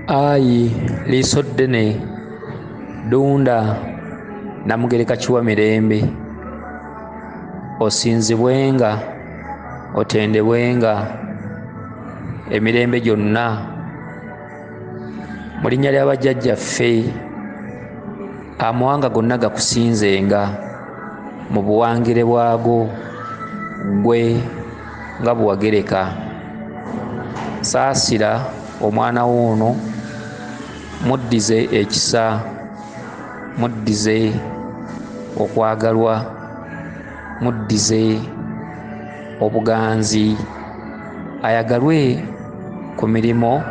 Ayi liiso ddene dunda Namugereka kiwa mirembe, osinzibwenga otendebwenga emirembe gyonna mu linnya lya bajjajjaffe, amawanga gonna gakusinzenga mu buwangire bwago gwe nga bwewagereka. Saasira omwana w'ono, muddize ekisa, muddize okwagalwa, muddize obuganzi, ayagalwe ku mirimu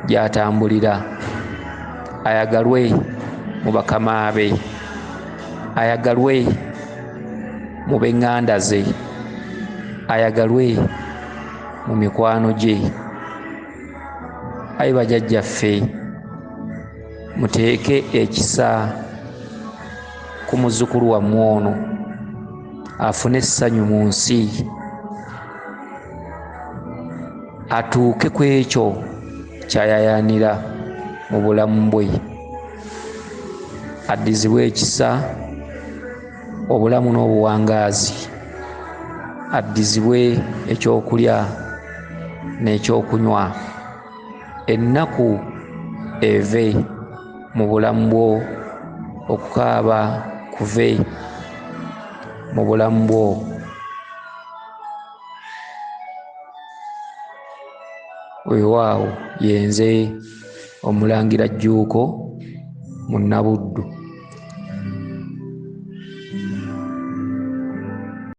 gy'atambulira, ayagalwe mu bakama be, ayagalwe mu b'eŋŋanda ze, ayagalwe mu mikwano gye. Ayi bajjajjaffe, muteeke ekisa ku muzzukulu wammwe ono afune essanyu mu nsi, atuuke ku ekyo ky'ayayaanira mu bulamu bwe, addizibwe ekisa, obulamu n'obuwangaazi, addizibwe ekyokulya n'ekyokunywa, ennaku eve mu bulamu bwo, okukaaba kuve mu bulamu bwo. Weewaawo, yenze Omulangira Jjuuko, Munabuddu.